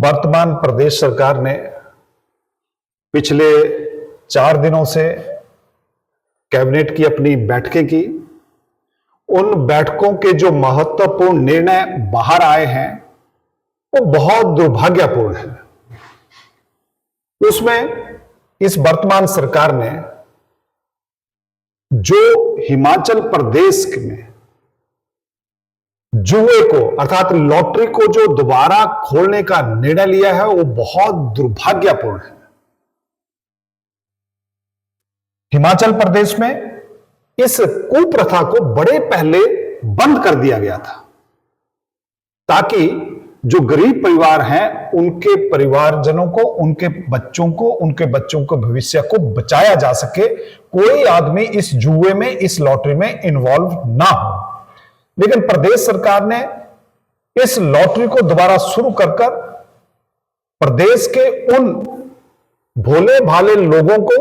वर्तमान प्रदेश सरकार ने पिछले 4 दिनों से कैबिनेट की अपनी बैठकें की। उन बैठकों के जो महत्वपूर्ण निर्णय बाहर आए हैं वो बहुत दुर्भाग्यपूर्ण है। उसमें इस वर्तमान सरकार ने जो हिमाचल प्रदेश में जुए को अर्थात लॉटरी को जो दोबारा खोलने का निर्णय लिया है वो बहुत दुर्भाग्यपूर्ण है। हिमाचल प्रदेश में इस कुप्रथा को बड़े पहले बंद कर दिया गया था ताकि जो गरीब परिवार हैं उनके परिवारजनों को, उनके बच्चों को भविष्य को बचाया जा सके, कोई आदमी इस जुए में, इस लॉटरी में इन्वॉल्व ना हो। लेकिन प्रदेश सरकार ने इस लॉटरी को दोबारा शुरू कर प्रदेश के उन भोले भाले लोगों को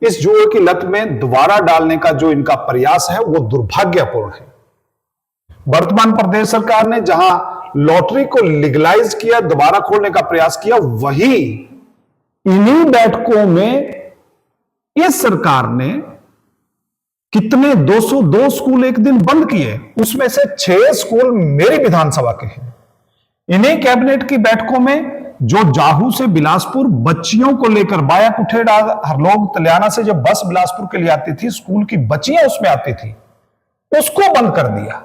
इस जुए की लत में दोबारा डालने का जो इनका प्रयास है वो दुर्भाग्यपूर्ण है। वर्तमान प्रदेश सरकार ने जहां लॉटरी को लीगलाइज किया, दोबारा खोलने का प्रयास किया, वही इन्हीं बैठकों में इस सरकार ने कितने 202 स्कूल एक दिन बंद किए, उसमें से 6 स्कूल मेरी विधानसभा के हैं। इन्हीं कैबिनेट की बैठकों में जो जाहू से बिलासपुर बच्चियों को लेकर बाया कुठेड़ा हरलोग तलियाना से जब बस बिलासपुर के लिए आती थी, स्कूल की बच्चियां उसमें आती थी, उसको बंद कर दिया।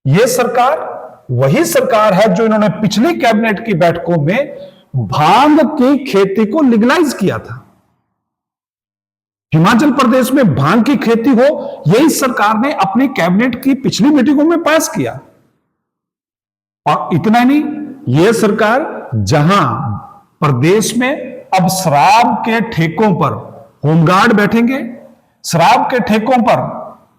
यह सरकार वही सरकार है जो इन्होंने पिछली कैबिनेट की बैठकों में भांग की खेती को लीगलाइज किया था। हिमाचल प्रदेश में भांग की खेती हो, यही सरकार ने अपनी कैबिनेट की पिछली मीटिंगों में पास किया। और इतना नहीं, यह सरकार जहां प्रदेश में अब शराब के ठेकों पर होमगार्ड बैठेंगे, शराब के ठेकों पर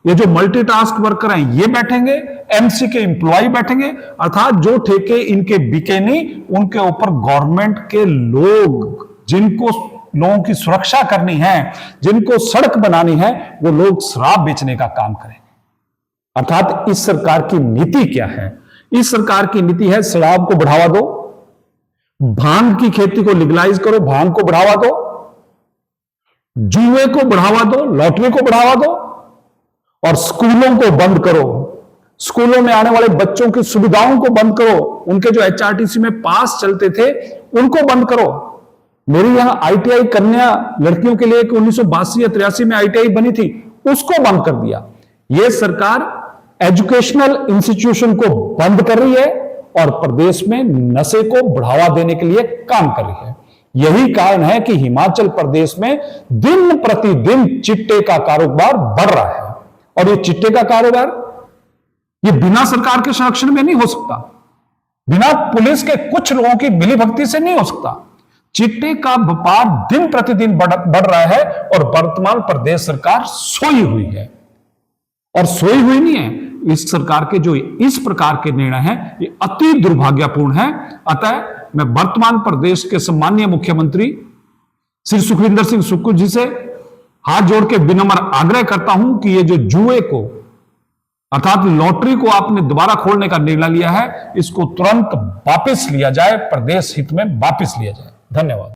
ये जो मल्टीटास्क वर्कर हैं ये बैठेंगे, एमसी के एम्प्लॉय बैठेंगे, अर्थात जो ठेके इनके बिके नहीं उनके ऊपर गवर्नमेंट के लोग, जिनको लोगों की सुरक्षा करनी है, जिनको सड़क बनानी है, वो लोग शराब बेचने का काम करेंगे। अर्थात इस सरकार की नीति क्या है? इस सरकार की नीति है शराब को बढ़ावा दो, भांग की खेती को लीगलाइज करो, भांग को बढ़ावा दो, जुए को बढ़ावा दो, लॉटरी को बढ़ावा दो और स्कूलों को बंद करो। स्कूलों में आने वाले बच्चों की सुविधाओं को बंद करो, उनके जो एचआरटीसी में पास चलते थे उनको बंद करो। मेरी यहां आईटीआई कन्या लड़कियों के लिए 1982 या 83 में आईटीआई बनी थी, उसको बंद कर दिया। यह सरकार एजुकेशनल इंस्टीट्यूशन को बंद कर रही है और प्रदेश में नशे को बढ़ावा देने के लिए काम कर रही है। यही कारण है कि हिमाचल प्रदेश में दिन प्रतिदिन चिट्टे का कारोबार बढ़ रहा है। और ये चिट्टे का कारोबार ये बिना सरकार के संरक्षण में नहीं हो सकता, बिना पुलिस के कुछ लोगों की मिलीभगती से नहीं हो सकता। चिट्टे का व्यापार दिन प्रतिदिन बढ़ रहा है और वर्तमान प्रदेश सरकार सोई हुई है। और सोई हुई नहीं है, इस सरकार के जो इस प्रकार के निर्णय हैं ये अति दुर्भाग्यपूर्ण है। अतः मैं वर्तमान प्रदेश के सम्माननीय मुख्यमंत्री श्री सुखविंदर सिंह सुक्खू जी से हाथ जोड़ के विनम्र आग्रह करता हूं कि ये जो जुए को अर्थात लॉटरी को आपने दोबारा खोलने का निर्णय लिया है, इसको तुरंत वापस लिया जाए, प्रदेश हित में वापस लिया जाए। धन्यवाद।